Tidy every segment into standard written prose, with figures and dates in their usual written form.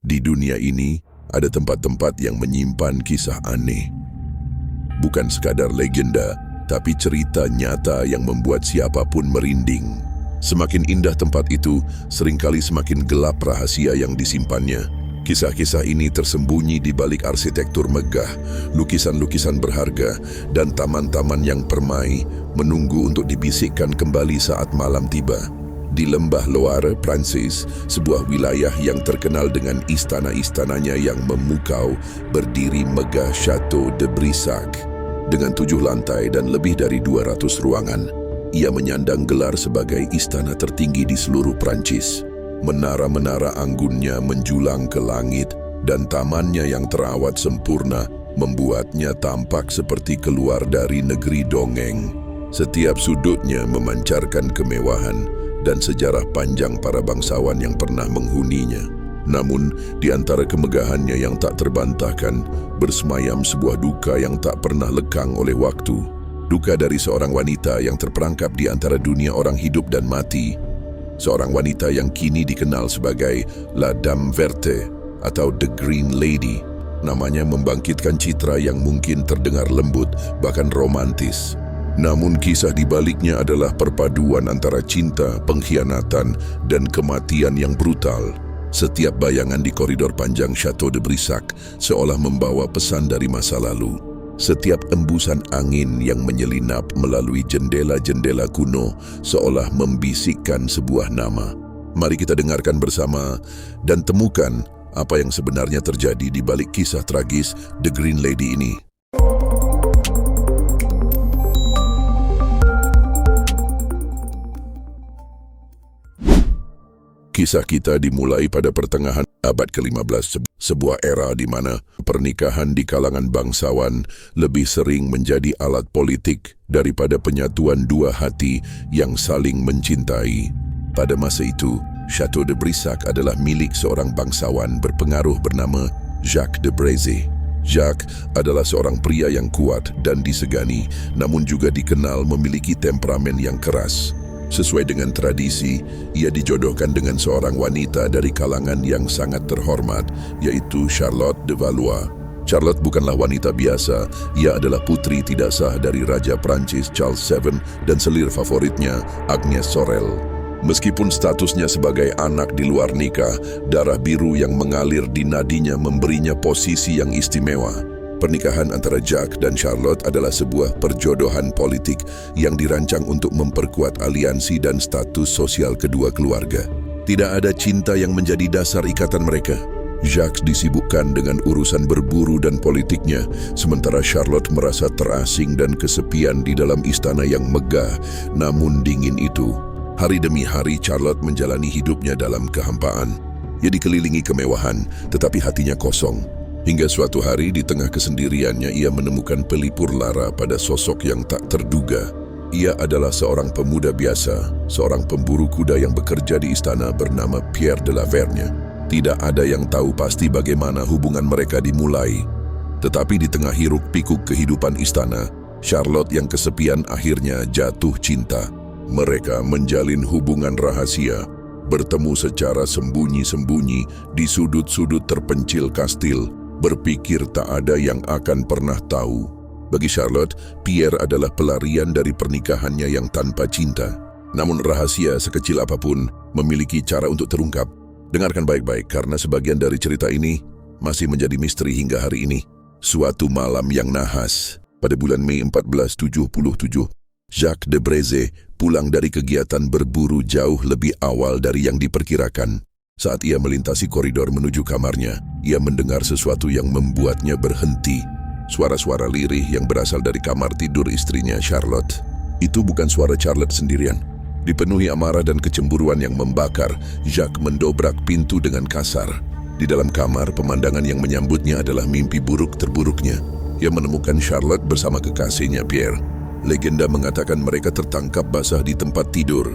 Di dunia ini, ada tempat-tempat yang menyimpan kisah aneh. Bukan sekadar legenda, tapi cerita nyata yang membuat siapapun merinding. Semakin indah tempat itu, seringkali semakin gelap rahasia yang disimpannya. Kisah-kisah ini tersembunyi di balik arsitektur megah, lukisan-lukisan berharga, dan taman-taman yang permai, menunggu untuk dibisikkan kembali saat malam tiba. Di lembah Loire, Prancis, sebuah wilayah yang terkenal dengan istana-istananya yang memukau, berdiri megah Château de Brissac. Dengan 7 lantai dan lebih dari 200 ruangan, ia menyandang gelar sebagai istana tertinggi di seluruh Prancis. Menara-menara anggunnya menjulang ke langit, dan tamannya yang terawat sempurna membuatnya tampak seperti keluar dari negeri dongeng. Setiap sudutnya memancarkan kemewahan dan sejarah panjang para bangsawan yang pernah menghuninya. Namun, di antara kemegahannya yang tak terbantahkan, bersemayam sebuah duka yang tak pernah lekang oleh waktu. Duka dari seorang wanita yang terperangkap di antara dunia orang hidup dan mati. Seorang wanita yang kini dikenal sebagai La Dame Verte atau The Green Lady. Namanya membangkitkan citra yang mungkin terdengar lembut, bahkan romantis. Namun kisah di baliknya adalah perpaduan antara cinta, pengkhianatan, dan kematian yang brutal. Setiap bayangan di koridor panjang Château de Brissac seolah membawa pesan dari masa lalu. Setiap embusan angin yang menyelinap melalui jendela-jendela kuno seolah membisikkan sebuah nama. Mari kita dengarkan bersama dan temukan apa yang sebenarnya terjadi di balik kisah tragis The Green Lady ini. Kisah kita dimulai pada pertengahan abad ke-15, sebuah era di mana pernikahan di kalangan bangsawan lebih sering menjadi alat politik daripada penyatuan dua hati yang saling mencintai. Pada masa itu, Château de Brissac adalah milik seorang bangsawan berpengaruh bernama Jacques de Brézé. Jacques adalah seorang pria yang kuat dan disegani, namun juga dikenal memiliki temperamen yang keras. Sesuai dengan tradisi, ia dijodohkan dengan seorang wanita dari kalangan yang sangat terhormat, yaitu Charlotte de Valois. Charlotte bukanlah wanita biasa, ia adalah putri tidak sah dari Raja Prancis Charles VII dan selir favoritnya, Agnès Sorel. Meskipun statusnya sebagai anak di luar nikah, darah biru yang mengalir di nadinya memberinya posisi yang istimewa. Pernikahan antara Jacques dan Charlotte adalah sebuah perjodohan politik yang dirancang untuk memperkuat aliansi dan status sosial kedua keluarga. Tidak ada cinta yang menjadi dasar ikatan mereka. Jacques disibukkan dengan urusan berburu dan politiknya, sementara Charlotte merasa terasing dan kesepian di dalam istana yang megah namun dingin itu. Hari demi hari Charlotte menjalani hidupnya dalam kehampaan. Ia dikelilingi kemewahan, tetapi hatinya kosong. Hingga suatu hari di tengah kesendiriannya ia menemukan pelipur lara pada sosok yang tak terduga. Ia adalah seorang pemuda biasa, seorang pemburu kuda yang bekerja di istana bernama Pierre de la Vergne. Tidak ada yang tahu pasti bagaimana hubungan mereka dimulai. Tetapi di tengah hiruk-pikuk kehidupan istana, Charlotte yang kesepian akhirnya jatuh cinta. Mereka menjalin hubungan rahasia, bertemu secara sembunyi-sembunyi di sudut-sudut terpencil kastil, berpikir tak ada yang akan pernah tahu. Bagi Charlotte, Pierre adalah pelarian dari pernikahannya yang tanpa cinta. Namun rahasia sekecil apapun memiliki cara untuk terungkap. Dengarkan baik-baik karena sebagian dari cerita ini masih menjadi misteri hingga hari ini. Suatu malam yang nahas, pada bulan Mei 1477, Jacques de Brézé pulang dari kegiatan berburu jauh lebih awal dari yang diperkirakan. Saat ia melintasi koridor menuju kamarnya, ia mendengar sesuatu yang membuatnya berhenti. Suara-suara lirih yang berasal dari kamar tidur istrinya Charlotte. Itu bukan suara Charlotte sendirian. Dipenuhi amarah dan kecemburuan yang membakar, Jacques mendobrak pintu dengan kasar. Di dalam kamar, pemandangan yang menyambutnya adalah mimpi buruk terburuknya. Ia menemukan Charlotte bersama kekasihnya Pierre. Legenda mengatakan mereka tertangkap basah di tempat tidur.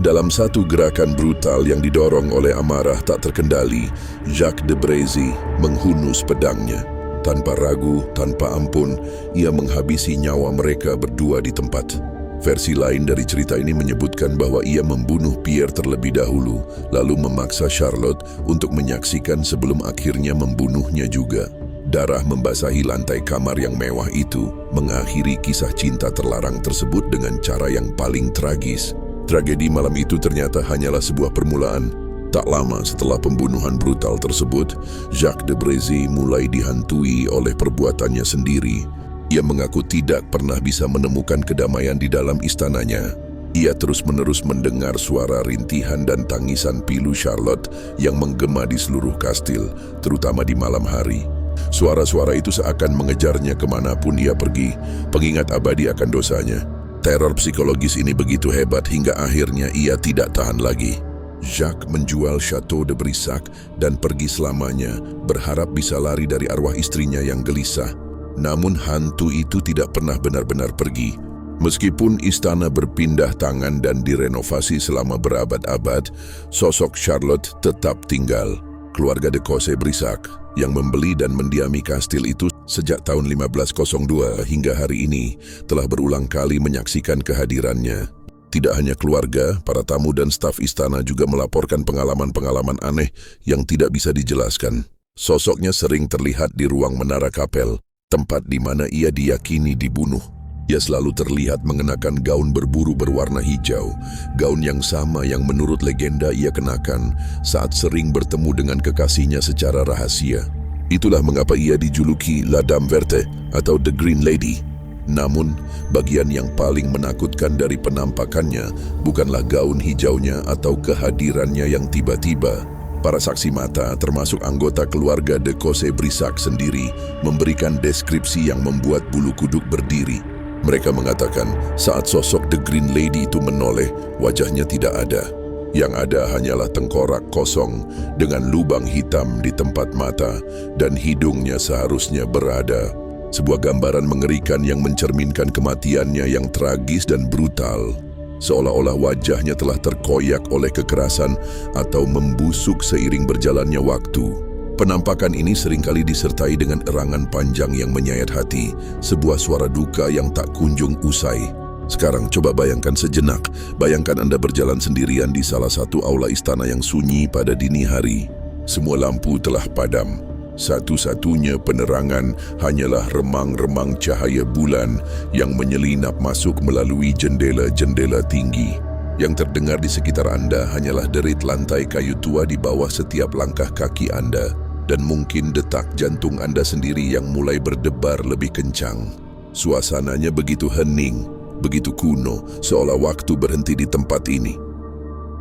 Dalam satu gerakan brutal yang didorong oleh amarah tak terkendali, Jacques de Brézé menghunus pedangnya. Tanpa ragu, tanpa ampun, ia menghabisi nyawa mereka berdua di tempat. Versi lain dari cerita ini menyebutkan bahwa ia membunuh Pierre terlebih dahulu, lalu memaksa Charlotte untuk menyaksikan sebelum akhirnya membunuhnya juga. Darah membasahi lantai kamar yang mewah itu, mengakhiri kisah cinta terlarang tersebut dengan cara yang paling tragis. Tragedi malam itu ternyata hanyalah sebuah permulaan. Tak lama setelah pembunuhan brutal tersebut, Jacques de Brézy mulai dihantui oleh perbuatannya sendiri. Ia mengaku tidak pernah bisa menemukan kedamaian di dalam istananya. Ia terus-menerus mendengar suara rintihan dan tangisan pilu Charlotte yang menggema di seluruh kastil, terutama di malam hari. Suara-suara itu seakan mengejarnya kemanapun ia pergi, pengingat abadi akan dosanya. Teror psikologis ini begitu hebat hingga akhirnya ia tidak tahan lagi. Jacques menjual Chateau de Brissac dan pergi selamanya, berharap bisa lari dari arwah istrinya yang gelisah. Namun hantu itu tidak pernah benar-benar pergi. Meskipun istana berpindah tangan dan direnovasi selama berabad-abad, sosok Charlotte tetap tinggal. Keluarga de Cossé Brissac yang membeli dan mendiami kastil itu sejak tahun 1502 hingga hari ini telah berulang kali menyaksikan kehadirannya. Tidak hanya keluarga, para tamu dan staf istana juga melaporkan pengalaman-pengalaman aneh yang tidak bisa dijelaskan. Sosoknya sering terlihat di ruang menara kapel, tempat di mana ia diyakini dibunuh. Ia selalu terlihat mengenakan gaun berburu berwarna hijau, gaun yang sama yang menurut legenda ia kenakan saat sering bertemu dengan kekasihnya secara rahasia. Itulah mengapa ia dijuluki La Dame Verte atau The Green Lady. Namun, bagian yang paling menakutkan dari penampakannya bukanlah gaun hijaunya atau kehadirannya yang tiba-tiba. Para saksi mata, termasuk anggota keluarga de Cossé Brissac sendiri, memberikan deskripsi yang membuat bulu kuduk berdiri. Mereka mengatakan saat sosok The Green Lady itu menoleh, wajahnya tidak ada. Yang ada hanyalah tengkorak kosong dengan lubang hitam di tempat mata dan hidungnya seharusnya berada. Sebuah gambaran mengerikan yang mencerminkan kematiannya yang tragis dan brutal. Seolah-olah wajahnya telah terkoyak oleh kekerasan atau membusuk seiring berjalannya waktu. Penampakan ini seringkali disertai dengan erangan panjang yang menyayat hati, sebuah suara duka yang tak kunjung usai. Sekarang coba bayangkan sejenak, bayangkan Anda berjalan sendirian di salah satu aula istana yang sunyi pada dini hari. Semua lampu telah padam. Satu-satunya penerangan hanyalah remang-remang cahaya bulan yang menyelinap masuk melalui jendela-jendela tinggi. Yang terdengar di sekitar Anda hanyalah derit lantai kayu tua di bawah setiap langkah kaki Anda, dan mungkin detak jantung Anda sendiri yang mulai berdebar lebih kencang. Suasananya begitu hening, begitu kuno, seolah waktu berhenti di tempat ini.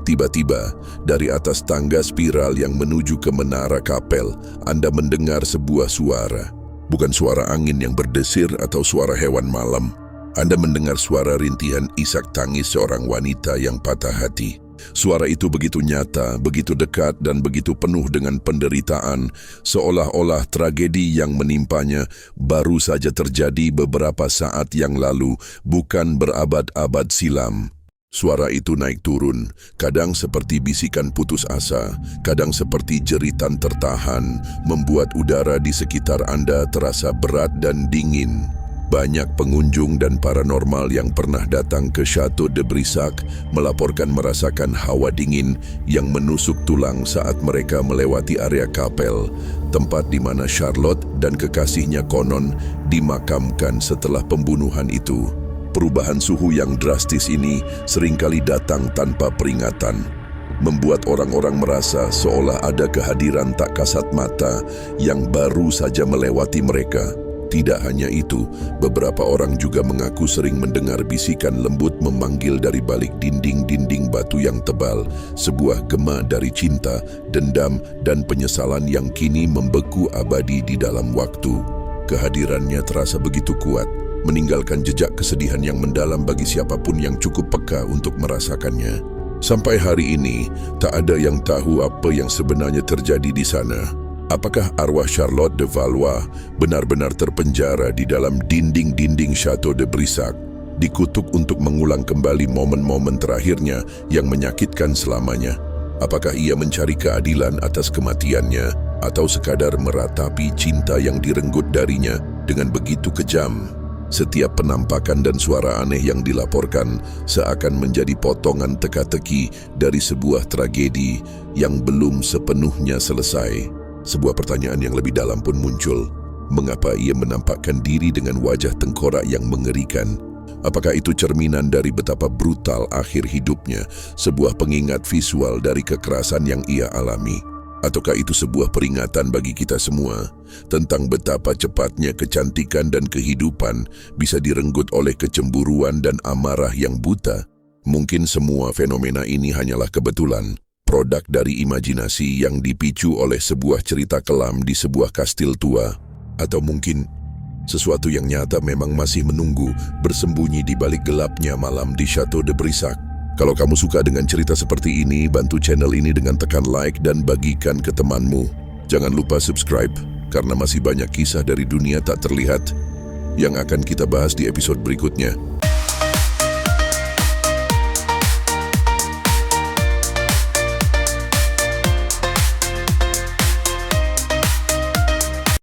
Tiba-tiba, dari atas tangga spiral yang menuju ke menara kapel, Anda mendengar sebuah suara. Bukan suara angin yang berdesir atau suara hewan malam. Anda mendengar suara rintihan isak tangis seorang wanita yang patah hati. Suara itu begitu nyata, begitu dekat, dan begitu penuh dengan penderitaan, seolah-olah tragedi yang menimpanya baru saja terjadi beberapa saat yang lalu, bukan berabad-abad silam. Suara itu naik turun, kadang seperti bisikan putus asa, kadang seperti jeritan tertahan, membuat udara di sekitar Anda terasa berat dan dingin. Banyak pengunjung dan paranormal yang pernah datang ke Chateau de Brissac melaporkan merasakan hawa dingin yang menusuk tulang saat mereka melewati area kapel, tempat di mana Charlotte dan kekasihnya konon dimakamkan setelah pembunuhan itu. Perubahan suhu yang drastis ini seringkali datang tanpa peringatan, membuat orang-orang merasa seolah ada kehadiran tak kasat mata yang baru saja melewati mereka. Tidak hanya itu, beberapa orang juga mengaku sering mendengar bisikan lembut memanggil dari balik dinding-dinding batu yang tebal, sebuah gema dari cinta, dendam, dan penyesalan yang kini membeku abadi di dalam waktu. Kehadirannya terasa begitu kuat, meninggalkan jejak kesedihan yang mendalam bagi siapapun yang cukup peka untuk merasakannya. Sampai hari ini, tak ada yang tahu apa yang sebenarnya terjadi di sana. Apakah arwah Charlotte de Valois benar-benar terpenjara di dalam dinding-dinding Chateau de Brissac, dikutuk untuk mengulang kembali momen-momen terakhirnya yang menyakitkan selamanya? Apakah ia mencari keadilan atas kematiannya, atau sekadar meratapi cinta yang direnggut darinya dengan begitu kejam? Setiap penampakan dan suara aneh yang dilaporkan seakan menjadi potongan teka-teki dari sebuah tragedi yang belum sepenuhnya selesai. Sebuah pertanyaan yang lebih dalam pun muncul. Mengapa ia menampakkan diri dengan wajah tengkorak yang mengerikan? Apakah itu cerminan dari betapa brutal akhir hidupnya, sebuah pengingat visual dari kekerasan yang ia alami? Ataukah itu sebuah peringatan bagi kita semua tentang betapa cepatnya kecantikan dan kehidupan bisa direnggut oleh kecemburuan dan amarah yang buta? Mungkin semua fenomena ini hanyalah kebetulan, produk dari imajinasi yang dipicu oleh sebuah cerita kelam di sebuah kastil tua. Atau mungkin sesuatu yang nyata memang masih menunggu bersembunyi di balik gelapnya malam di Chateau de Brissac. Kalau kamu suka dengan cerita seperti ini, bantu channel ini dengan tekan like dan bagikan ke temanmu. Jangan lupa subscribe, karena masih banyak kisah dari dunia tak terlihat yang akan kita bahas di episode berikutnya.